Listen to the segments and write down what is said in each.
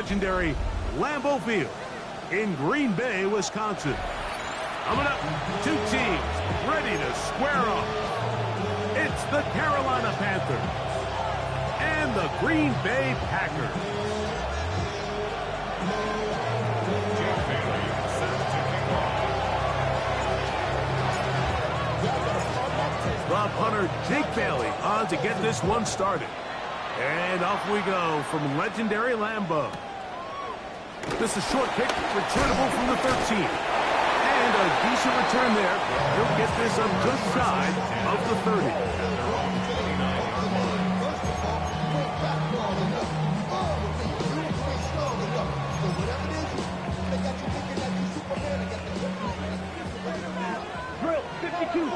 legendary Lambeau Field in Green Bay, Wisconsin. Coming up, two teams ready to square off. It's the Carolina Panthers and the Green Bay Packers. The punter, Jake Bailey, on to get this one started. And off we go from legendary Lambeau. This is a short kick, returnable from the 13. And a decent return there. He'll get this up just side of the 30. Drill 52.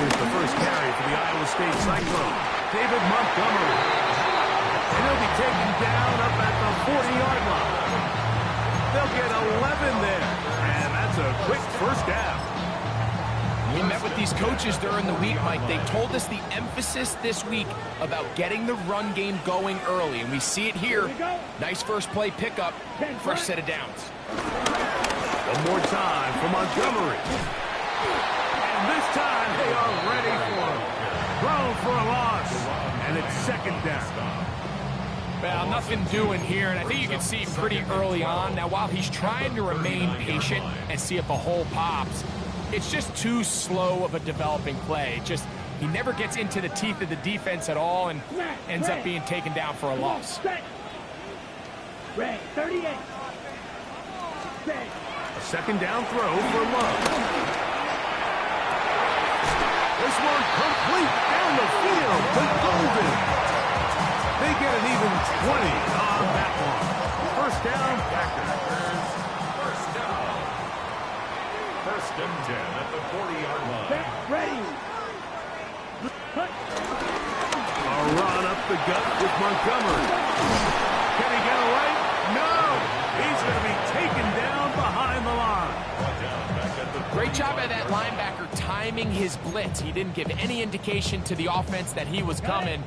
Here's the first carry for the Iowa State Cyclone, David Montgomery. And he'll be taken down up at the 40-yard line. They'll get 11 there, and that's a quick first down. We met with these coaches during the week, Mike. They told us the emphasis this week about getting the run game going early, and we see it here. Nice first play pickup, fresh set of downs. One more time for Montgomery. And this time they are ready for him. Thrown for a loss, and it's second down. Well, nothing doing here, and I think you can see pretty early on. Now, while he's trying to remain patient and see if a hole pops, it's just too slow of a developing play. He never gets into the teeth of the defense at all and ends up being taken down for a loss. Ray, 38. A second down throw for Love. This one complete down the field to Golden. They get an even 20 on that one. First down, Packers. First and 10 at the 40-yard line. Ready. A run up the gut with Montgomery. Can he get away? No! He's going to be taken down behind the line. Great job by that linebacker timing his blitz. He didn't give any indication to the offense that he was coming,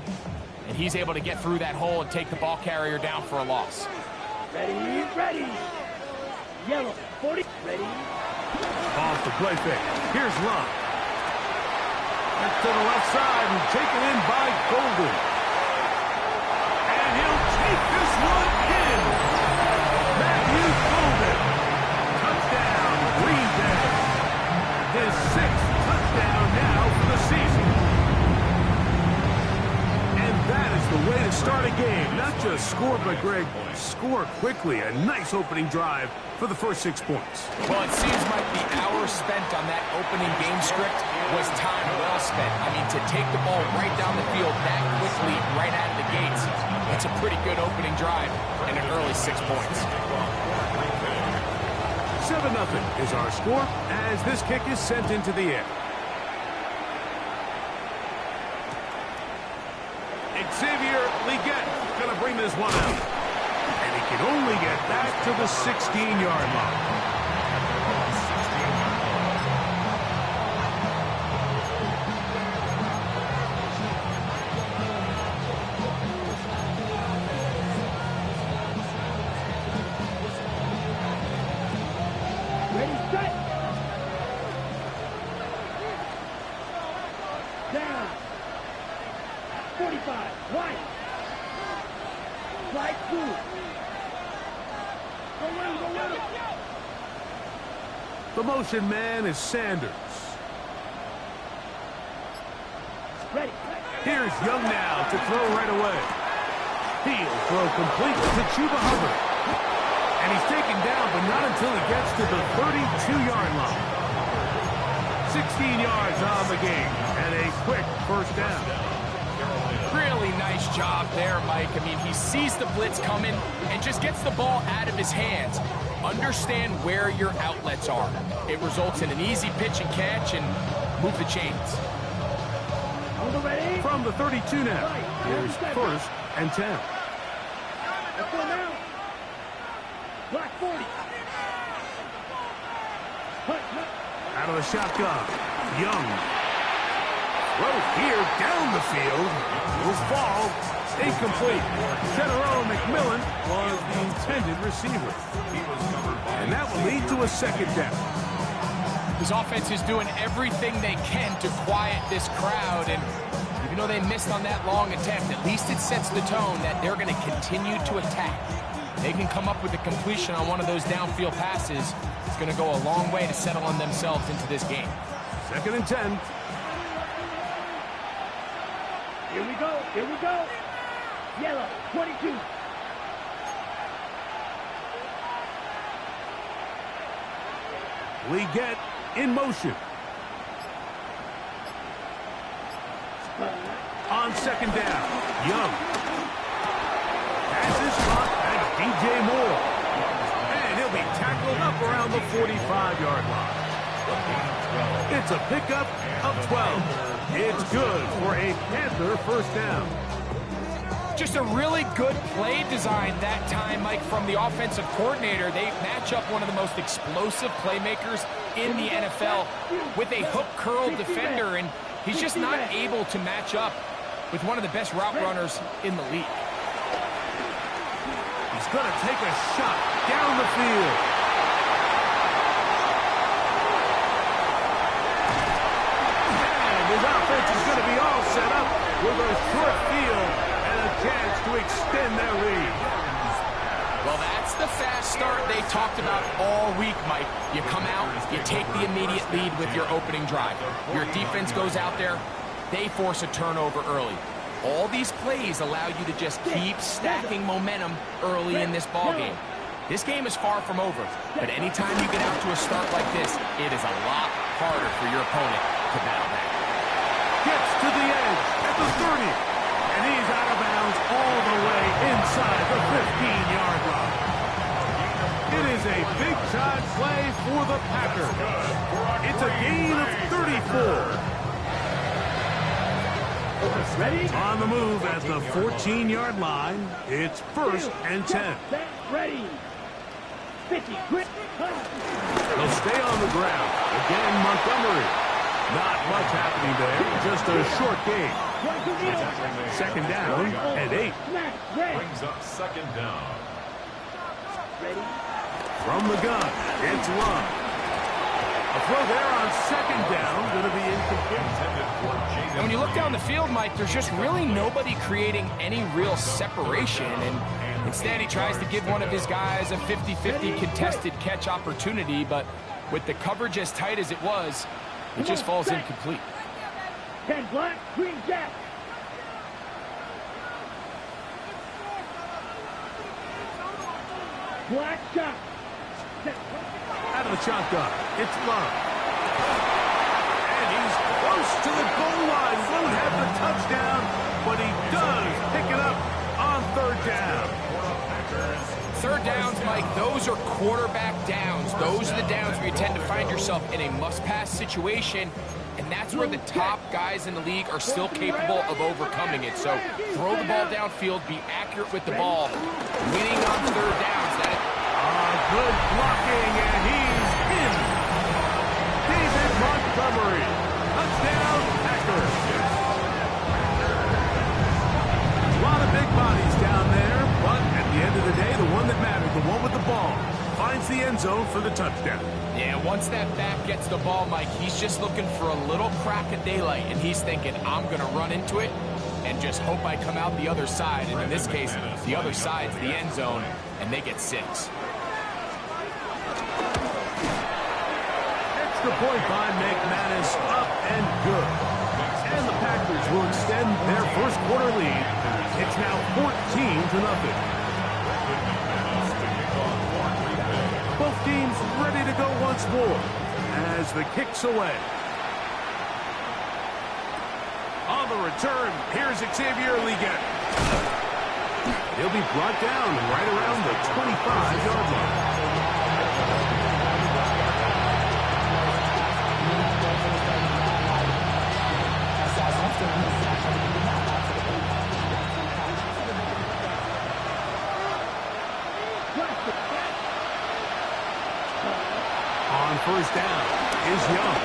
and he's able to get through that hole and take the ball carrier down for a loss. Ready. Yellow, 40. Ready. Off the play fake. Here's Love. That's to the left side and taken in by Golden. And he'll take this one in. Matthew Golden. Touchdown, Green Bay. His sixth touchdown now for the season. And that is the way to start a game. Not just score, but Greg, score quickly. A nice opening drive for the first 6 points. Well, it seems like the hour spent on that opening game script was time well spent. I mean, to take the ball right down the field that quickly, right out of the gates, it's a pretty good opening drive and an early 6 points. 7-0 is our score as this kick is sent into the air. Xavier Leggett going to bring this one out. And he can only get back to the 16-yard line. Down. 45. Right. Right through. Go with him. The motion man is Sanders. Ready. Here's Young now to throw right away. He'll throw complete to Chuba Hubbard. And he's taken down, but not until he gets to the 32-yard line. 16 yards on the game, and a quick first down. Really nice job there, Mike. I mean, he sees the blitz coming and just gets the ball out of his hands. Understand where your outlets are. It results in an easy pitch and catch and move the chains. From the 32 now, here's first and 10. Let's go now. Black 40. Out of the shotgun, Young. Throw here down the field. Will fall Incomplete. General McMillan was the intended receiver. And that will lead to a second down. This offense is doing everything they can to quiet this crowd, and even though they missed on that long attempt, at least it sets the tone that they're going to continue to attack. They can come up with a completion on one of those downfield passes. It's going to go a long way to settling themselves into this game. 2nd and 10. Here we go. Here we go. Yellow, 22. Leggett in motion. On 2nd down, Young. Passes caught at DJ Moore. And he'll be tackled up around the 45-yard line. It's a pickup of 12. It's good for a Panther first down. Just a really good play design that time, Mike, from the offensive coordinator. They match up one of the most explosive playmakers in the NFL with a hook curl defender, and he's just not able to match up with one of the best route runners in the league. He's going to take a shot down the field. And his offense is going to be all set up with a short field and a chance to extend their lead. Well, that's the fast start they talked about all week, Mike. You come out, you take the immediate lead with your opening drive. Your defense goes out there, they force a turnover early. All these plays allow you to just keep stacking momentum early in this ballgame. This game is far from over, but anytime you get out to a start like this, it is a lot harder for your opponent to battle back. Gets to the edge at the 30, and he's out of bounds all the way inside the 15-yard line. It is a big-time play for the Packers. It's a gain of 34. Ready? On the move at the 14-yard line, it's 1st and 10. Ready. 50, quick. They'll stay on the ground. Again, Montgomery. Not much happening there, just a short game. 2nd down and 8. Brings up 2nd down. Ready. From the gun, it's Love. A throw there on 2nd down, going to be incomplete. And when you look down the field, Mike, there's just really nobody creating any real separation. And instead, he tries to give one of his guys a 50-50 contested catch opportunity. But with the coverage as tight as it was, it just falls incomplete. 10 black, green jack. Black shot. Out of the shotgun, it's Love. And he's close to the goal line. Won't have the touchdown, but he does pick it up on 3rd down. 3rd downs, Mike, those are quarterback downs. Those are the downs where you tend to find yourself in a must-pass situation, and that's where the top guys in the league are still capable of overcoming it. So throw the ball downfield, be accurate with the ball. Winning on 3rd downs, Good blocking, and he's in. David Montgomery. Touchdown, Packers. A lot of big bodies down there, but at the end of the day, the one that mattered, the one with the ball, finds the end zone for the touchdown. Yeah, once that back gets the ball, Mike, he's just looking for a little crack of daylight, and he's thinking, I'm going to run into it and just hope I come out the other side. And in this case, the other side's the end zone, and they get 6. The point by McManus, up and good. And the Packers will extend their first quarter lead. It's now 14-0. Both teams ready to go once more as the kick's away. On the return, here's Xavier Leggett. He'll be brought down right around the 25-yard line. On 1st down is Young.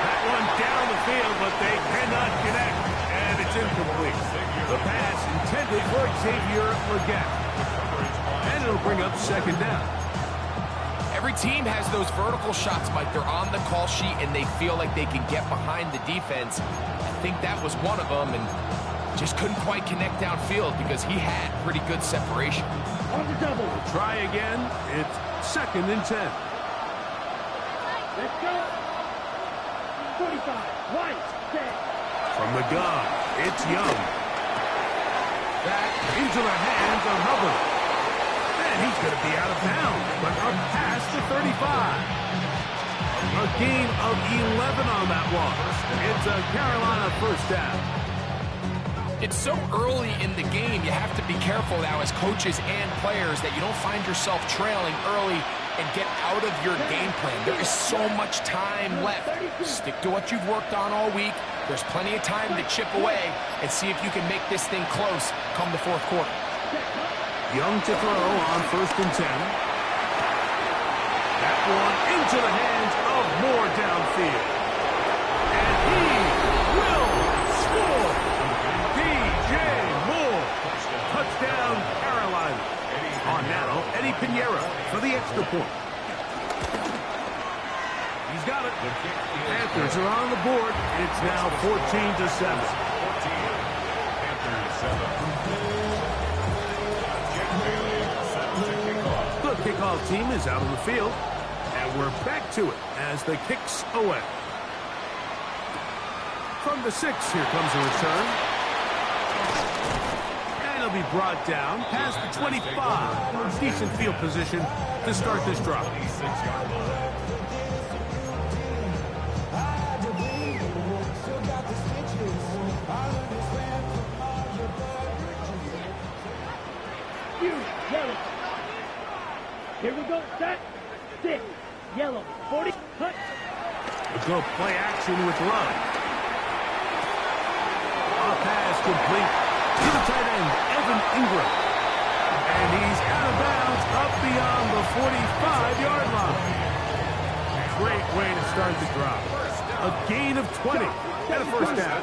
That one down the field, but they cannot connect, and it's incomplete. intended for Xavier Leggett. And it'll bring up second down. Every team has those vertical shots, Mike. They're on the call sheet, and they feel like they can get behind the defense. I think that was one of them, and just couldn't quite connect downfield because he had pretty good separation. On the double. Try again. It's 2nd and 10. Let's go. 45. Right. Set. From the gun, it's Young. Back into the hands of Hubbard. And he's going to be out of bounds, but up past the 35. A gain of 11 on that one. It's a Carolina first down. It's so early in the game, you have to be careful now as coaches and players that you don't find yourself trailing early and get out of your game plan. There is so much time left. Stick to what you've worked on all week. There's plenty of time to chip away and see if you can make this thing close come the 4th quarter. Young to throw on 1st and 10. That one into the hands of Moore downfield. And he will score. DJ Moore. Touchdown, Carolina. On now, Eddie Pinheiro for the extra point. He's got it. Panthers are on the board. It's now 14-7. The kickoff team is out on the field. And we're back to it as the kicks away. From the 6, here comes a return. And he'll be brought down past the 25. Decent field position to start this drive. Yellow. Here we go. Set. 6. Yellow. 40. Cut. We'll go play action with Love. A pass complete to the tight end, Evan Ingram. And he's out of bounds up beyond the 45-yard line. Great way to start the drive. A gain of 20 and a first down.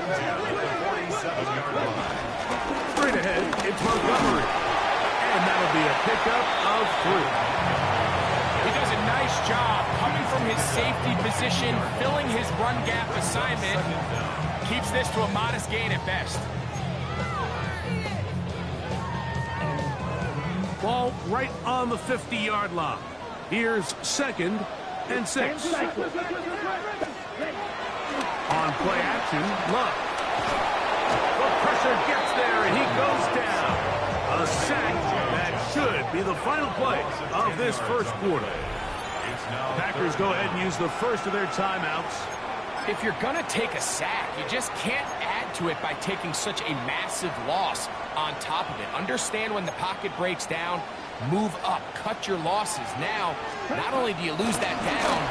Straight ahead, it's Montgomery. And that'll be a pickup of 3. He does a nice job coming from his safety position, filling his run gap assignment. Keeps this to a modest gain at best. Ball right on the 50-yard line. Here's 2nd and 6. On play action, Love. The pressure gets there, and he goes down. A sack that should be the final play of this 1st quarter. Packers go ahead and use the first of their timeouts. If you're going to take a sack, you just can't add to it by taking such a massive loss on top of it. Understand when the pocket breaks down, move up, cut your losses. Now, not only do you lose that down,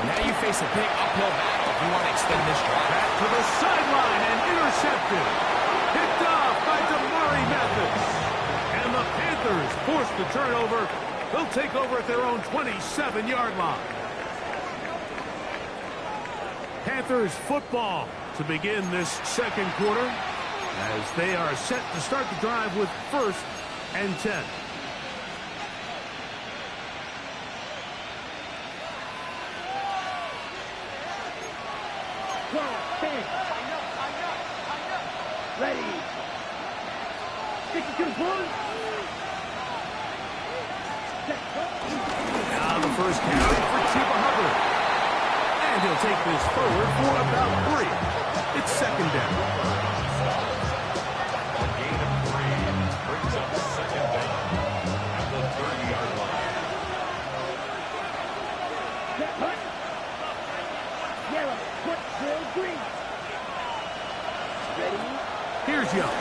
now you face a big uphill battle if you want to extend this drive. Back to the sideline and intercepted. Picked off by Damari Mathis. And the Panthers force the turnover. They'll take over at their own 27-yard line. Panthers football to begin this 2nd quarter as they are set to start the drive with 1st and 10. Ready. 62 points. Now the first carry for Chuba Hubbard. And he'll take this forward for about 3. It's 2nd down. A gain of 3 brings up 2nd down at the 30-yard line. Cut. Yellow. Put drill green. Ready. Here's Young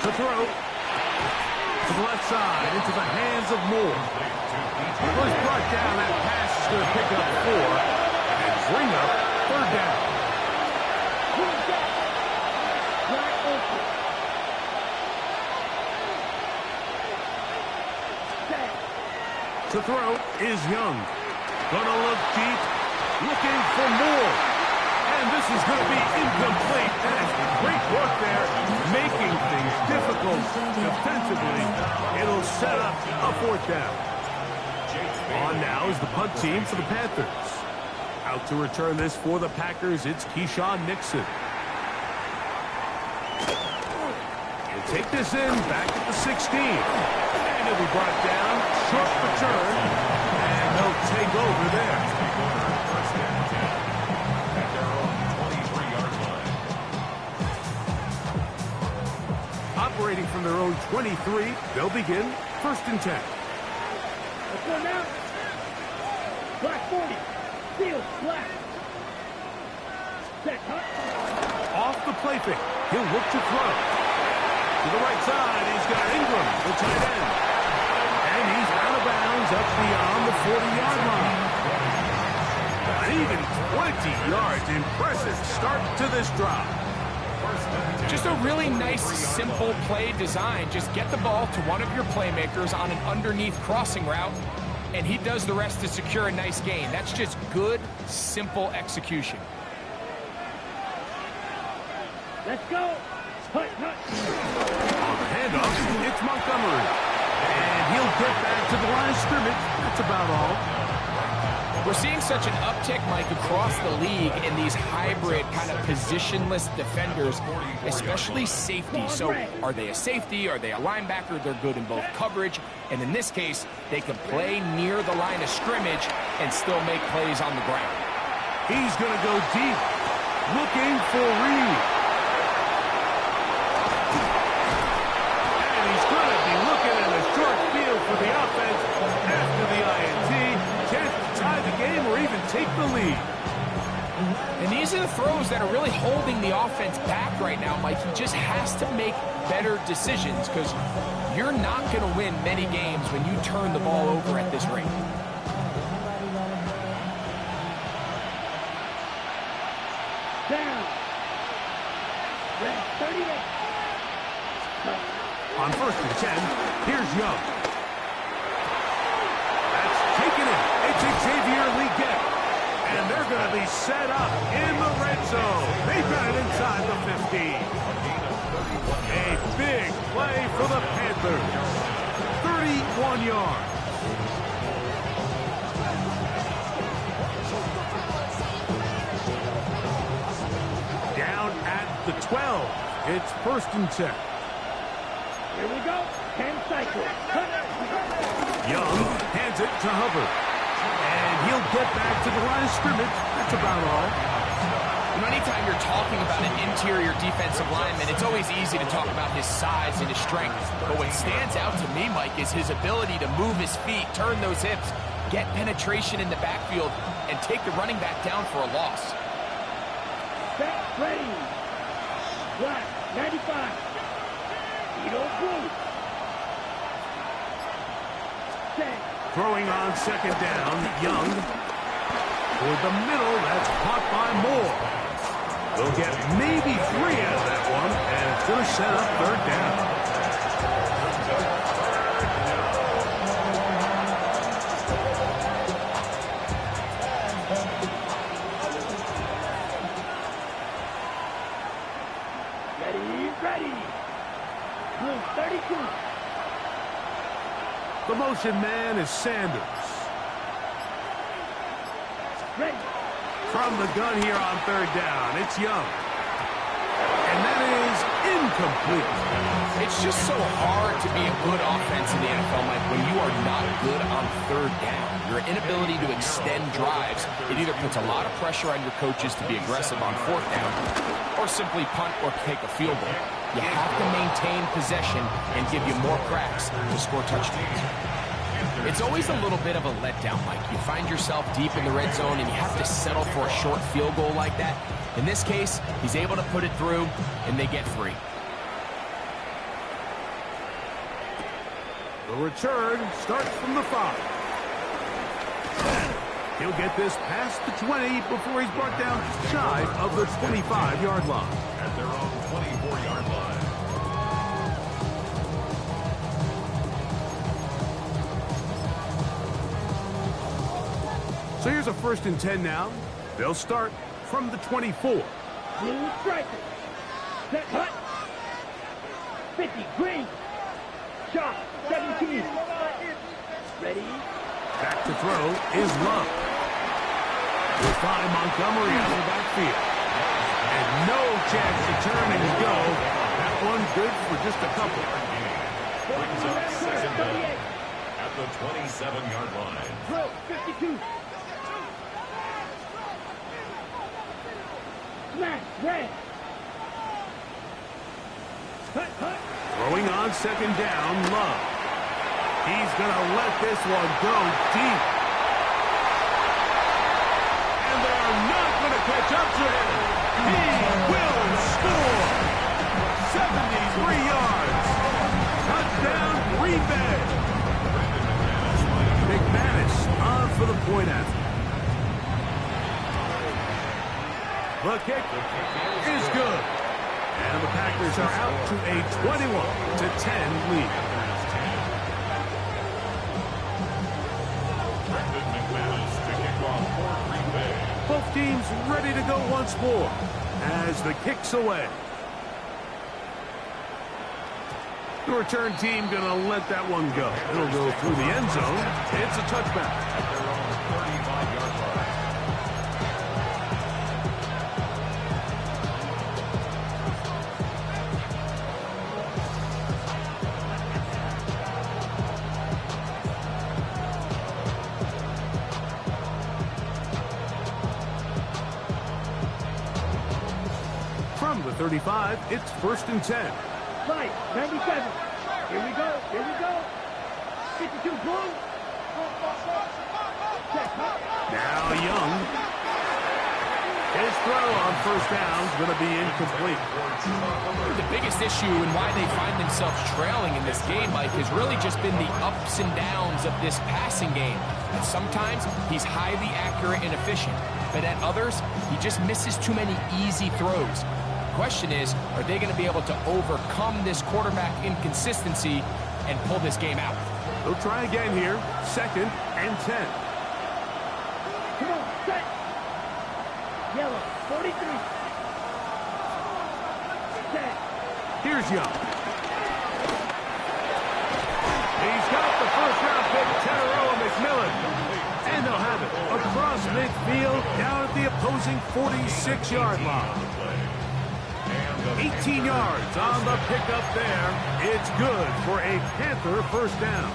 to throw to the left side into the hands of Moore. Well, he's brought down. That pass is going to pick up 4 and bring up 3rd down. Wide open. Set. To throw is Young. Gonna look deep, looking for more. And this is going to be incomplete. And great work there, making things difficult to set up a fourth down. On now is the punt team for the Panthers. Out to return this for the Packers, it's Keyshawn Nixon. He'll take this in back at the 16. And he'll be brought down. Short return. And they'll take over there. First and 10 at their own 23-yard line. Operating from their own 23, they'll begin first and 10. Let's go now. Black 40. Field, black. Set, cut. Off the play fake. He'll look to throw. To the right side, he's got Ingram, the tight end. And he's out of bounds up beyond the 40-yard line. An even 20 yards. Impressive start to this drive. Just a really nice, simple play design. Just get the ball to one of your playmakers on an underneath crossing route, and he does the rest to secure a nice gain. That's just good, simple execution. Let's go. Hut, hut. On the handoff, it's Montgomery. And he'll get back to the line of scrimmage. That's about all. We're seeing such an uptick, Mike, across the league in these hybrid kind of positionless defenders, especially safety. So are they a safety? Are they a linebacker? They're good in both coverage. And in this case, they can play near the line of scrimmage and still make plays on the ground. He's going to go deep, looking for Reed. And he's going to be looking at a short field for the offense after the INT. Chance to tie the game or even take the lead. And these are the throws that are really holding the offense back right now, Mike. He just has to make better decisions because you're not going to win many games when you turn the ball over at this rate. Down. Red 38. On first and 10, here's Young. That's taken it. It's Xavier Leggett. And they're going to be set up in the red zone. They've got it inside the 15. A big play for the Panthers. 31 yards. Down at the 12. It's first and 10. Here we go. 10 cycles. Young hands it to Hubbard. And he'll get back to the line of scrimmage. That's about all. You know, anytime you're talking about an interior defensive lineman, it's always easy to talk about his size and his strength. But what stands out to me, Mike, is his ability to move his feet, turn those hips, get penetration in the backfield, and take the running back down for a loss. Set, ready. Black 95. Edo blue. Set. Throwing on second down, Young. Toward the middle, that's caught by Moore. They'll get maybe 3 out of that one, and it's going to set up third down. Ready. Blue 32. The motion man is Sanders. Ready. From the gun here on third down, it's Young. And that is incomplete. It's just so hard to be a good offense in the NFL, Mike, when you are not good on third down. Your inability to extend drives, it either puts a lot of pressure on your coaches to be aggressive on fourth down or simply punt or take a field goal. You have to maintain possession and give you more cracks to score touchdowns. It's always a little bit of a letdown, Mike. You find yourself deep in the red zone and you have to settle for a short field goal like that. In this case, he's able to put it through and they get free. The return starts from the 5. He'll get this past the 20 before he's brought down just shy of the 25-yard line. At their own 24-yard line. So here's a first and 10 now. They'll start from the 24. Blue striker. Set, hut. 50, green. Shot, 17. Ready? Back to throw is Love. We'll find Montgomery out of the backfield. And no chance to turn and go. That one good for just a couple. Brings up second down at the 27-yard line. Throw, 52. Smash, red. Throwing on second down, Love. He's going to let this one go deep. And they are not going to catch up to him. He will score. 73 yards. Touchdown, Green Bay. McManus on for the point after. The kick is good. And the Packers are out to a 21-10 lead. Both teams ready to go once more as the kick's away. The return team going to let that one go. It'll go through the end zone. It's a touchback. At their own 35-yard line. From the 35, it's 1st and 10. Right, 97. Here we go, here we go. 52 blue. Check, Now Young. His throw on first down is going to be incomplete. The biggest issue and why they find themselves trailing in this game, Mike, has really just been the ups and downs of this passing game. And sometimes he's highly accurate and efficient, but at others, he just misses too many easy throws. Question is, are they going to be able to overcome this quarterback inconsistency and pull this game out? They'll try again here. 2nd and 10. come on, set. Yellow, 43. Set. Here's Young. He's got the first-round pick, Teteroa McMillan. And they'll have it across midfield down at the opposing 46-yard line. 18 yards on the pickup there. It's good for a Panther first down.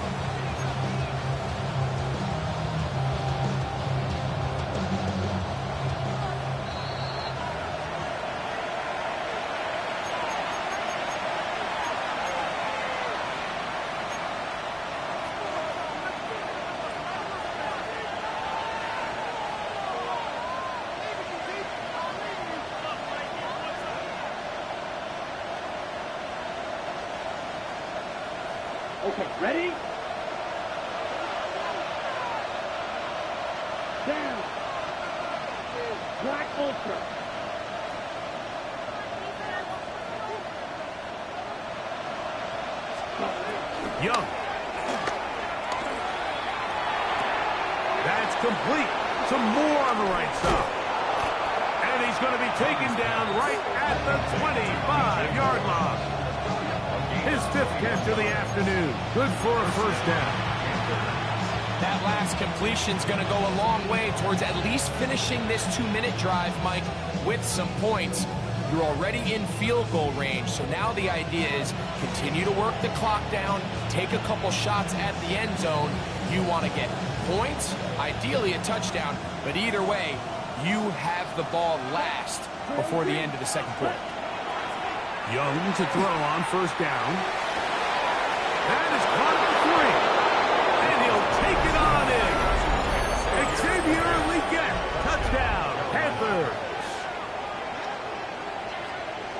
Okay, ready? Down. Black Ultra. Young. That's complete. Some more on the right side. And he's going to be taken down right at the 25-yard line. His 5th catch of the afternoon. Good for a first down. That last completion's going to go a long way towards at least finishing this 2-minute drive, Mike, with some points. You're already in field goal range, so now the idea is continue to work the clock down, take a couple shots at the end zone. You want to get points, ideally a touchdown, but either way, you have the ball last before the end of the second quarter. Young to throw on first down. That is caught at the 3. And he'll take it on in. Xavier Legette. Touchdown, Panthers.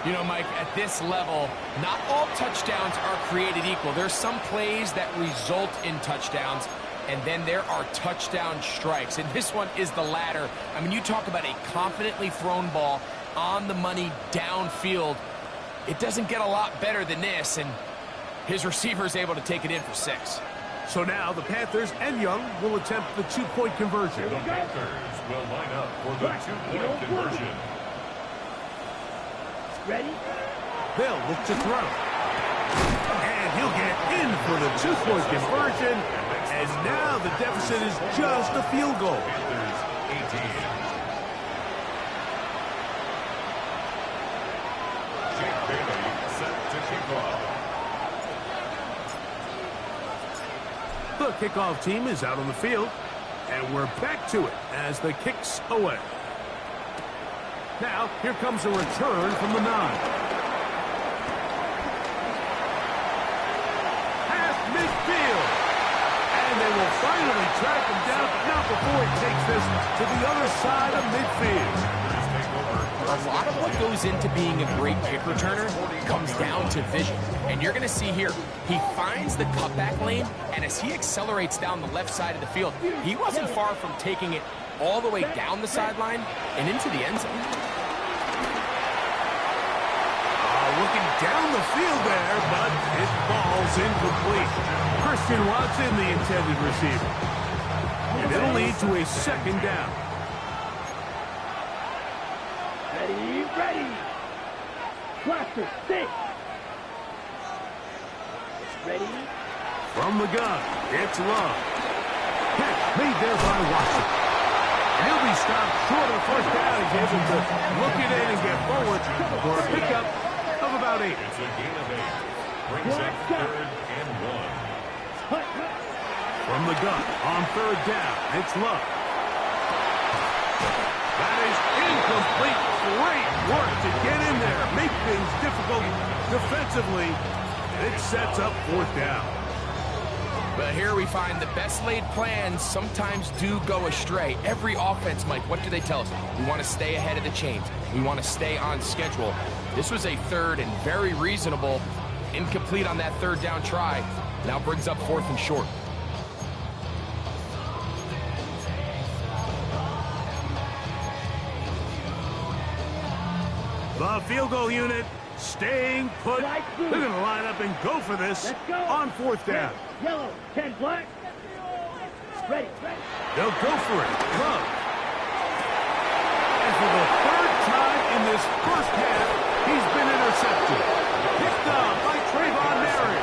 You know, Mike, at this level, not all touchdowns are created equal. There's some plays that result in touchdowns, and then there are touchdown strikes. And this one is the latter. I mean, you talk about a confidently thrown ball on the money downfield. It doesn't get a lot better than this, and his receiver is able to take it in for 6. So now the Panthers and Young will attempt the 2-point conversion. The Panthers will line up for the 2-point conversion. Ready? They'll look to throw. And he'll get in for the two-point conversion, and now the deficit is just a field goal. Panthers 18. Jake Bailey set to kick off. The kickoff team is out on the field, and we're back to it as the kick's away. Now, here comes a return from the 9. Past midfield. And they will finally track him down, but not before he takes this to the other side of midfield. A lot of what goes into being a great kick returner comes down to vision. And you're going to see here, he finds the cutback lane, and as he accelerates down the left side of the field, he wasn't far from taking it all the way down the sideline and into the end zone. Looking down the field there, but it falls incomplete. Christian Watson, the intended receiver. And it'll lead to a second down. Ready. Blaster, 6. Ready. From the gun, it's Love. Catch made there by Watson. And he'll be stopped short of the first down. He's able to look it in and get forward for a pickup of about 8. It's a gain of 8. Brings up 3rd and 1. From the gun, on 3rd down, it's Love. That is incomplete. Great work to get in there, make things difficult defensively, and it sets up 4th down. But here we find the best laid plans sometimes do go astray. Every offense, Mike, what do they tell us? We want to stay ahead of the chains. We want to stay on schedule. This was a 3rd and very reasonable. Incomplete on that 3rd down try. Now brings up 4th and short. The field goal unit staying put. They're going to line up and go for this on 4th down. Yellow, 10 black. Ready. They'll go for it. Love. And for the 3rd time in this first half, he's been intercepted. Picked up by Trayvon Mary.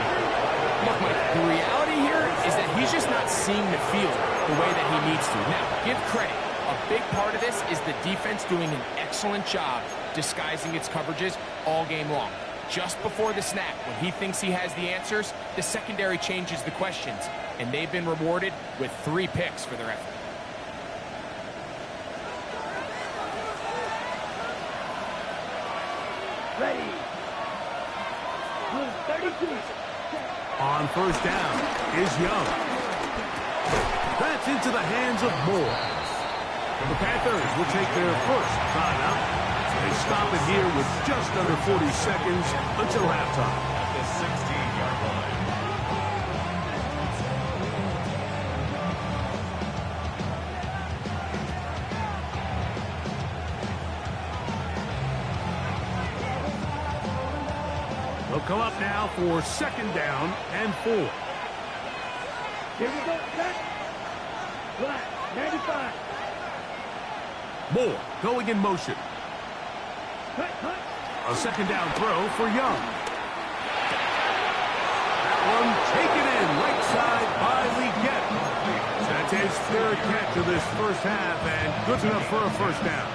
Look, Mike, the reality here is that he's just not seeing the field the way that he needs to. Now, give credit. A big part of this is the defense doing an excellent job disguising its coverages all game long. Just before the snap, when he thinks he has the answers, the secondary changes the questions, and they've been rewarded with 3 picks for their effort. Ready. Blue 32. On 1st down is Young. That's into the hands of Moore. The Panthers will take their first timeout. They stop it here with just under 40 seconds until halftime. At the 16-yard line. They'll come up now for 2nd down and 4. Here we go, set. Black, 95. Moore going in motion. Cut. A 2nd down throw for Young. That one taken in right side by Leggett. That's his 3rd catch of this first half, and good enough for a 1st down.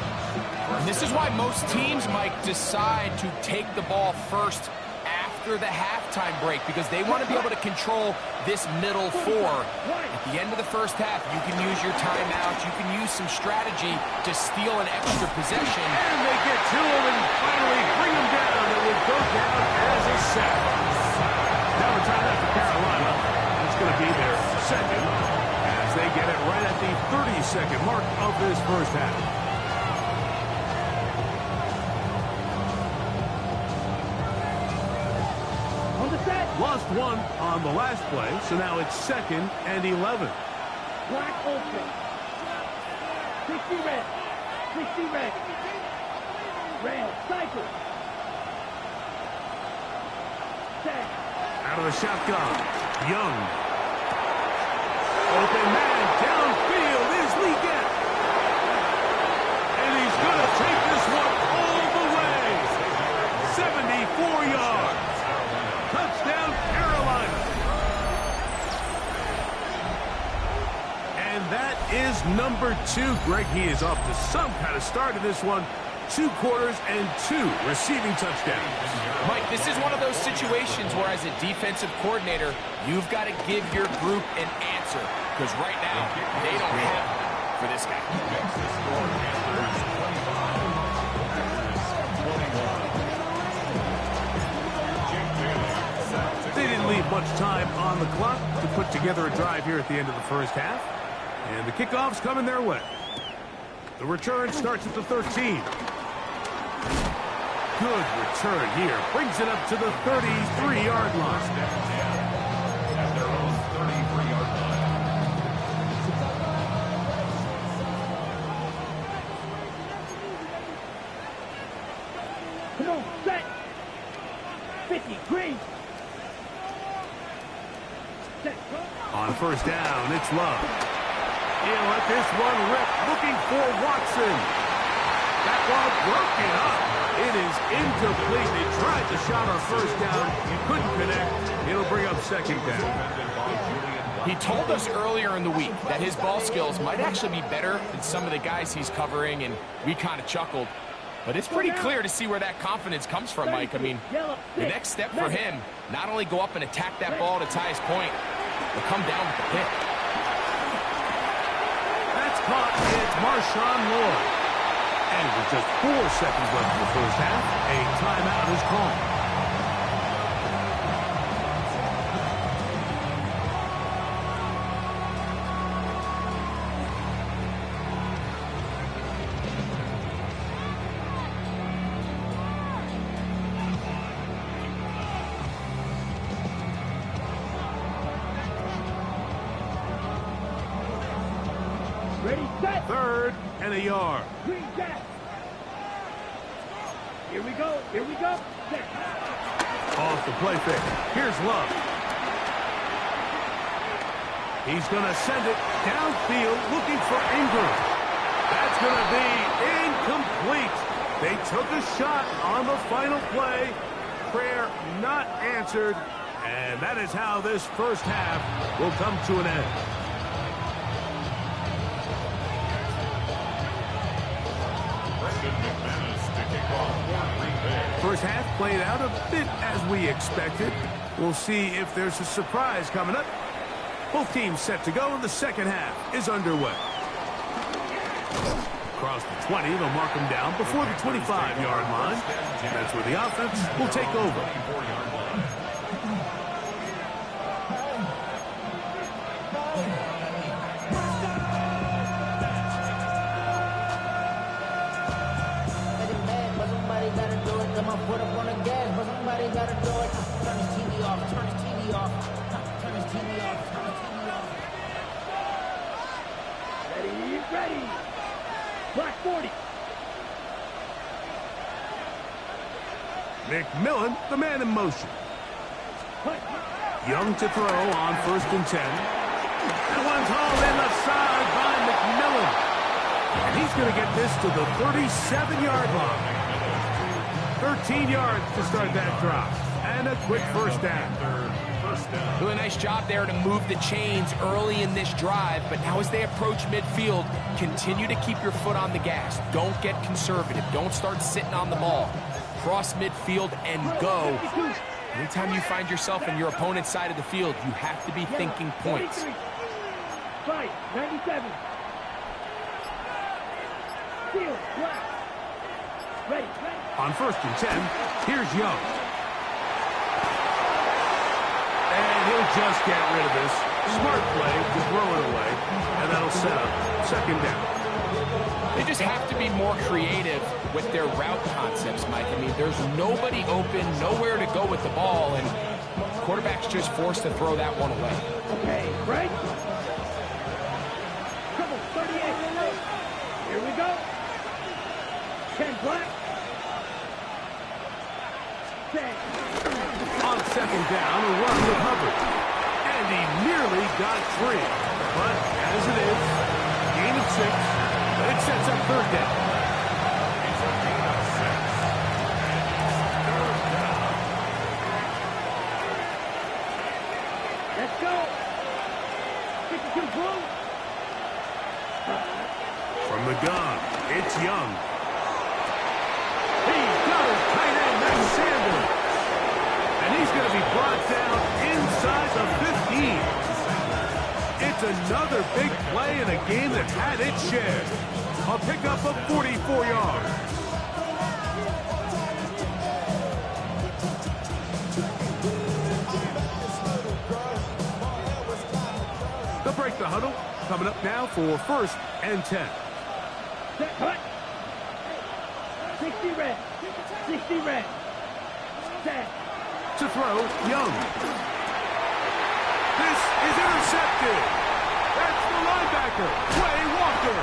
And this is why most teams, Mike, decide to take the ball first after the halftime break, because they want to be able to control this middle 4. At the end of the first half, you can use your timeouts, you can use some strategy to steal an extra possession. And they get to him and finally bring him down. It will go down as a sack. Now we're trying out for Carolina. It's going to be their 2nd as they get it right at the 30-second mark of this first half. Lost 1 on the last play, so now it's 2nd and 11. Black ultra. 60 red. 60 red. Red cycle. Set. Out of the shotgun. Young. Open man downfield is Leggett. And he's going to take this one all the way. 74 yards. Touchdown, Carolina. is number 2. Greg, he is off to some kind of start in this one. 2 quarters and 2 receiving touchdowns. Mike, this is one of those situations where as a defensive coordinator, you've got to give your group an answer. Because right now, they don't have it for this guy. They didn't leave much time on the clock to put together a drive here at the end of the first half. And the kickoff's coming their way. The return starts at the 13. Good return here. Brings it up to the 33-yard line. At their own 33-yard line. Come on, set. 50, green. Set. On first down, it's Love. He'll let this one rip, looking for Watson. That ball broken up. It is incomplete. They tried the shot on first down. You couldn't connect. It'll bring up second down. He told us earlier in the week that his ball skills might actually be better than some of the guys he's covering, and we kind of chuckled. But it's pretty clear to see where that confidence comes from, Mike. I mean, the next step for him, not only go up and attack that ball at its highest point, but come down with the pick. That's caught. It's Marshawn Lloyd. And with just 4 seconds left in the first half, a timeout is called. Ready, set. 3rd and a yard. Green jack. Here we go. Here we go. Set. Off the play fake. Here's Love. He's going to send it downfield looking for Ingram. That's going to be incomplete. They took a shot on the final play. Prayer not answered. And that is how this first half will come to an end. First half played out a bit as we expected. We'll see if there's a surprise coming up. Both teams set to go, and the second half is underway. Across the 20, they'll mark them down before the 25-yard line. That's where the offense will take over. Put up on the gas, but somebody gotta do it. Turn his TV off, turn his TV off, turn his TV off, turn his TV off. Ready, ready. Black 40. McMillan, the man in motion. Cut. Young to throw on 1st and 10. That one's hauled in left side by McMillan. And he's going to get this to the 37-yard line. 13 yards to start that drop. And a quick first down. Really nice job there to move the chains early in this drive, but now as they approach midfield, continue to keep your foot on the gas. Don't get conservative. Don't start sitting on the ball. Cross midfield and go. Anytime you find yourself in your opponent's side of the field, you have to be thinking points. Fight, 97. Field, black. Ready, ready. On 1st and 10, here's Young. And he'll just get rid of this. Smart play to throw it away, and that'll set up second down. They just have to be more creative with their route concepts, Mike. I mean, there's nobody open, nowhere to go with the ball, and quarterback's just forced to throw that one away. Okay, right? Come on, 38. Here we go. 10 black. On second down, a run with Hubbard. And he nearly got free. But as it is, gain of 6, it sets up 3rd down. It's a gain of 6. 3rd down. Let's go. 52 blue. the gun. It's Young. He got his tight end. That's Sanders. And he's going to be brought down inside the 15. It's another big play in a game that had its share. A pickup of 44 yards. They'll break the huddle. Coming up now for 1st and 10. Set, cut. 60 red. 60 red. Set. To throw, Young. This is intercepted. That's the linebacker, Quay Walker.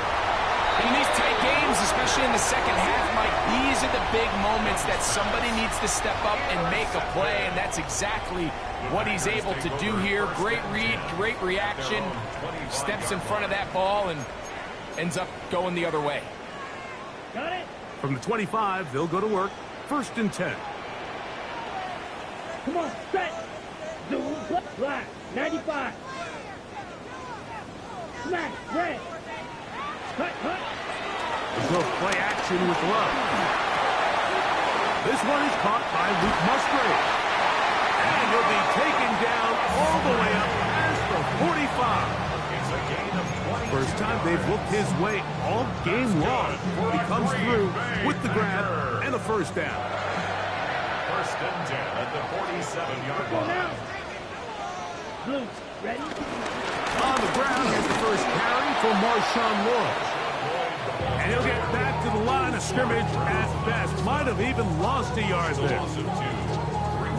In these tight games, especially in the second half, Mike, these are the big moments that somebody needs to step up and make a play, and that's exactly what he's able to do here. Great read, great reaction, steps in front of that ball and ends up going the other way. Got it? From the 25, they'll go to work. 1st and 10. Come on, set. Zoom, black, 95. Smash, red. Cut, cut. Go play action with Love. This one is caught by Luke Musgrave. And he'll be taken down all the way up past the 45. First time they've looked his way all game long. He comes through with the grab and a 1st down. 1st and 10 at the 47-yard line. Blue, ready? On the ground, here's the 1st carry for Marshawn Lawrence. And he'll get back to the line of scrimmage at best. Might have even lost a yard there.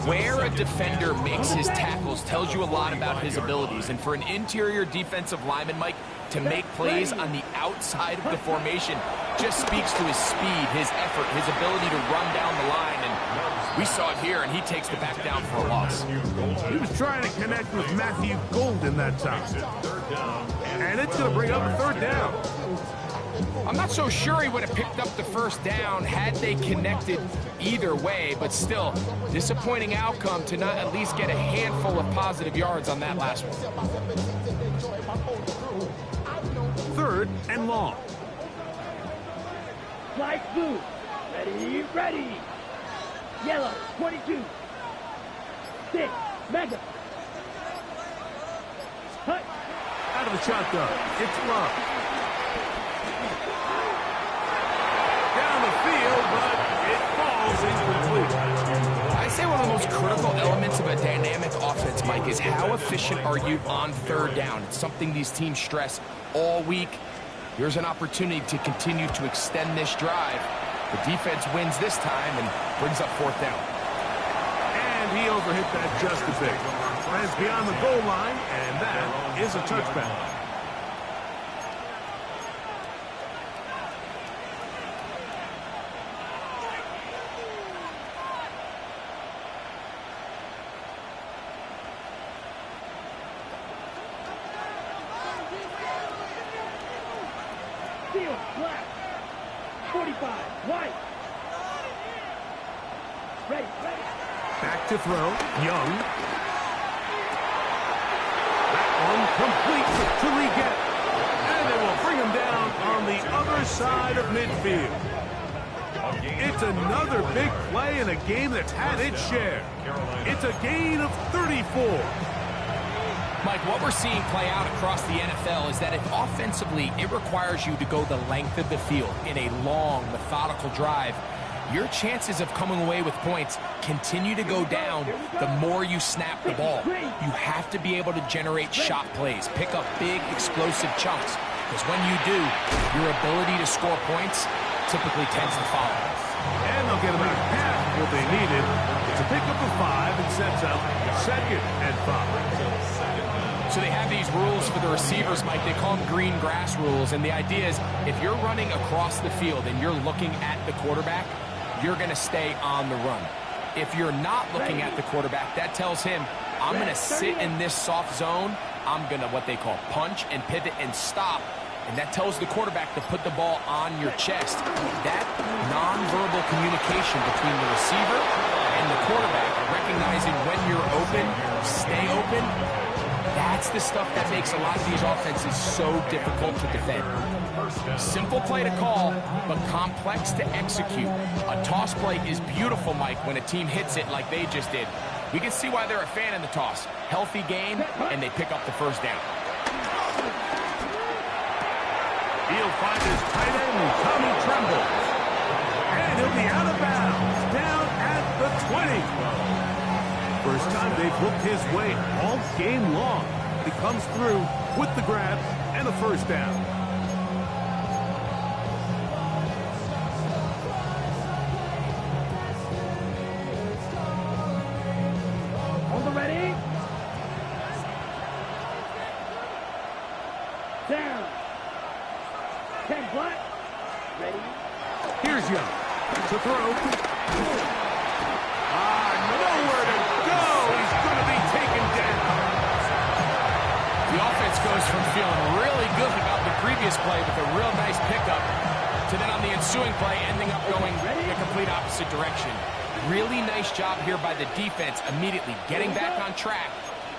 Where a defender makes his tackles tells you a lot about his abilities. And for an interior defensive lineman, Mike, to make plays on the outside of the formation just speaks to his speed, his effort, his ability to run down the line. And we saw it here, and he takes the back down for a loss. He was trying to connect with Matthew Golden that time. And it's going to bring up a 3rd down. I'm not so sure he would have picked up the 1st down had they connected either way, but still, disappointing outcome to not at least get a handful of positive yards on that last one. 3rd and long. Fly blue. Ready, ready. Yellow, 22. 6, mega. Cut. Out of the shotgun, it's Love. Down the field, but it falls incomplete. I say one of the most critical elements of a dynamic offense, Mike, is how efficient are you on 3rd down. It's something these teams stress all week. Here's an opportunity to continue to extend this drive. The defense wins this time and brings up 4th down. And he overhit that just a bit. Lands beyond the goal line, and that is a touchback. Field, black. 45, white. Ready, ready. Back to throw, Young. That one complete to Tariq. And they will bring him down on the other side of midfield. It's another big play in a game that's had its share. It's a gain of 34. Mike, what we're seeing play out across the NFL is that if offensively it requires you to go the length of the field in a long, methodical drive, your chances of coming away with points continue to go down the more you snap the ball. You have to be able to generate shot plays, pick up big, explosive chunks, because when you do, your ability to score points typically tends to follow. And they'll get about half of what they needed to pick up a 5 and sets up 2nd and 5. So they have these rules for the receivers, Mike. They call them green grass rules. And the idea is if you're running across the field and you're looking at the quarterback, you're going to stay on the run. If you're not looking at the quarterback, that tells him, I'm going to sit in this soft zone. I'm going to what they call punch and pivot and stop. And that tells the quarterback to put the ball on your chest. That nonverbal communication between the receiver and the quarterback, recognizing when you're open, stay open, That's the stuff that makes a lot of these offenses so difficult to defend. Simple play to call, but complex to execute. A toss play is beautiful, Mike, when a team hits it like they just did. We can see why they're a fan in the toss. Healthy game, and they pick up the first down. He'll find his tight end, Tommy Tremble. And he'll be out of bounds, down at the 20. First time they've hooked his way all game long. He comes through with the grab and a first down. On the ready. Down. 10 black. Ready. Here's Young to throw. Nowhere to go. He's going to be taken down. The offense goes from feeling really good about the previous play with a real nice pickup to then on the ensuing play ending up going the complete opposite direction. Really nice job here by the defense immediately getting back on track.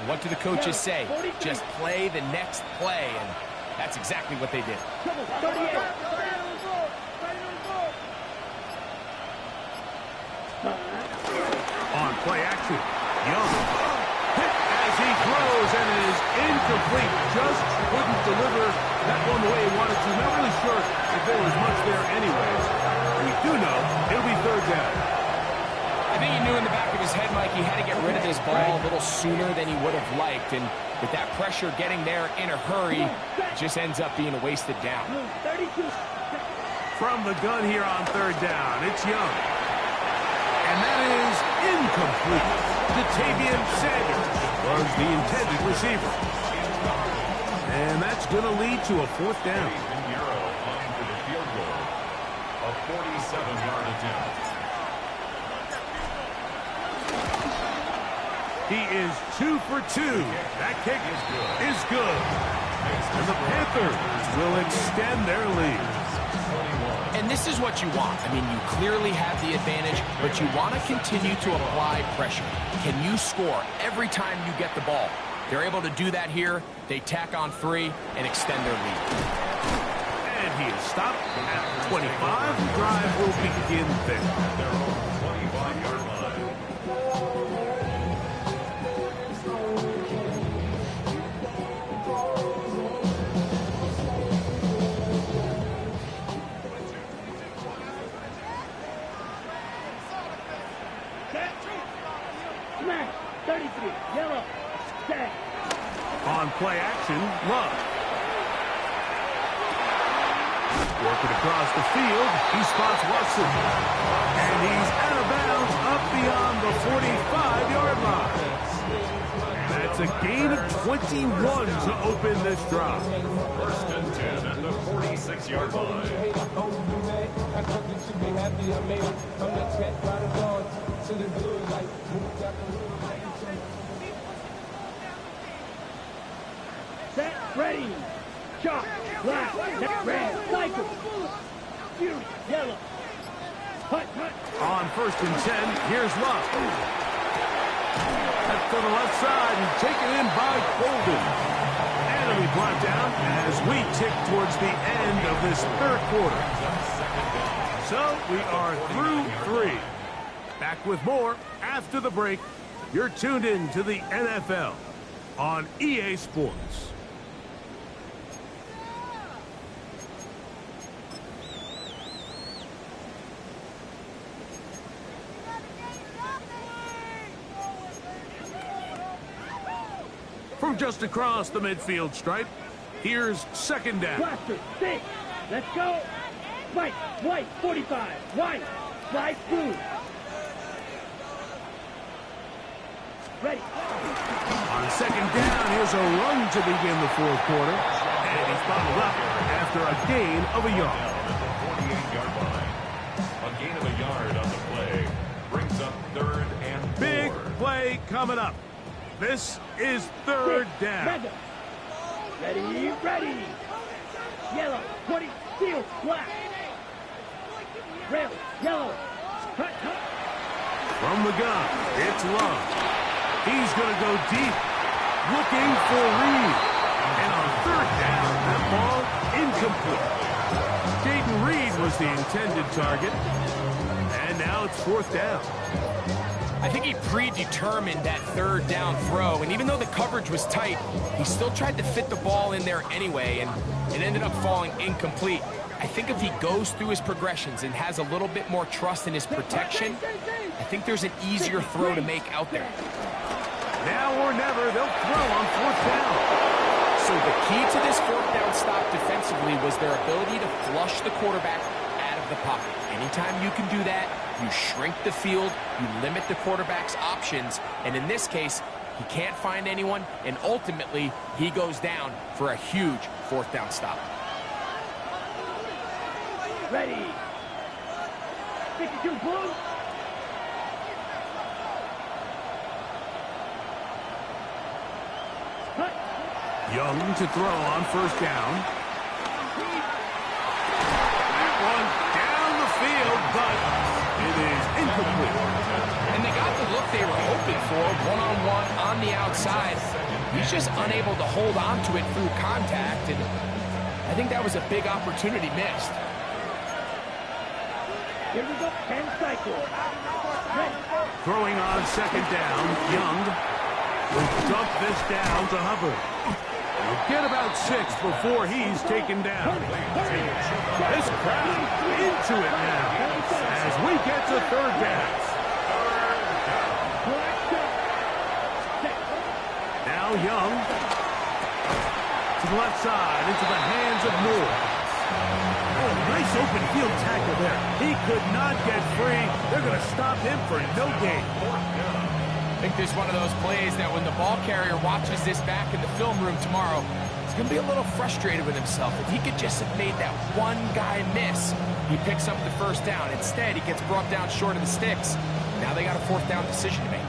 What do the coaches say? Just play the next play, and that's exactly what they did. On play action, Young hit as he throws, and it is incomplete. Just couldn't deliver that one the way he wanted to. Not really sure if there was much there anyways. We do know it'll be third down. I think he knew in the back of his head, Mike, he had to get rid of this ball a little sooner than he would have liked, and with that pressure getting there in a hurry, it just ends up being a wasted down. From the gun here on third down, it's Young. And that is incomplete. Jatavian Sanders was the intended receiver. And that's going to lead to a fourth down. Euro on for the field goal. A 47-yard attempt. He is 2 for 2. That kick is good. And the Panthers will extend their lead. And this is what you want. I mean, you clearly have the advantage, but you want to continue to apply pressure. Can you score every time you get the ball? They're able to do that here. They tack on 3 and extend their lead. And he is stopped at 25. The drive will begin there. Their own 25-yard line. Smash. 33. Yellow. Set. On play action, Love. Working across the field, he spots Watson. And he's out of bounds up beyond the 45-yard line. That's a gain of 21 to open this drive. First and 10 at the 46-yard line. Set. Ready. Shot. Black. Red. Cycle. Fury. Yellow. Hut. On first and 10, here's Love. That's to the left side and taken in by Golden. And it'll be brought down as we tick towards the end of this third quarter. So we are through 3. Back with more after the break. You're tuned in to the NFL on EA Sports. From just across the midfield stripe, here's second down. Blaster. 6. Let's go. White. White. 45. White. Black. Blue. Ready. On second down, here's a run to begin the fourth quarter. And he's bottled up after a gain of a yard. At the 48-yard line. A gain of a yard on the play brings up third and 4. Big play coming up. This is third down. Ready, ready. Yellow, 20, steel, black. Red, yellow. Cut. From the gun, it's Love. He's going to go deep. looking for Reed. And on third down, that ball incomplete. Jaden Reed was the intended target. And now it's fourth down. I think he predetermined that third down throw, and even though the coverage was tight, he still tried to fit the ball in there anyway, and it ended up falling incomplete. I think if he goes through his progressions and has a little bit more trust in his protection, I think there's an easier throw to make out there. Now or never, they'll throw on fourth down. So the key to this fourth down stop defensively was their ability to flush the quarterback out of the pocket. Anytime you can do that, you shrink the field, you limit the quarterback's options, and in this case, he can't find anyone, and ultimately, he goes down for a huge fourth down stop. Ready. 52 blue. Cut. Young to throw on first down. That one down the field, but it is incomplete. And they got the look they were hoping for, one-on-one on the outside. He's just unable to hold on to it through contact, and I think that was a big opportunity missed. Here we go. 10 cycle. Ready. Throwing on second down, Young will dump this down to Hubbard. He'll get about 6 before he's taken down. This crowd into it now as we get to third down. Now Young to the left side into the hands of Moore. Oh, nice open field tackle there. He could not get free. They're going to stop him for no gain. I think this is one of those plays that when the ball carrier watches this back in the film room tomorrow, he's going to be a little frustrated with himself. If he could just have made that one guy miss, he picks up the first down. Instead, he gets brought down short of the sticks. Now they got a fourth down decision to make.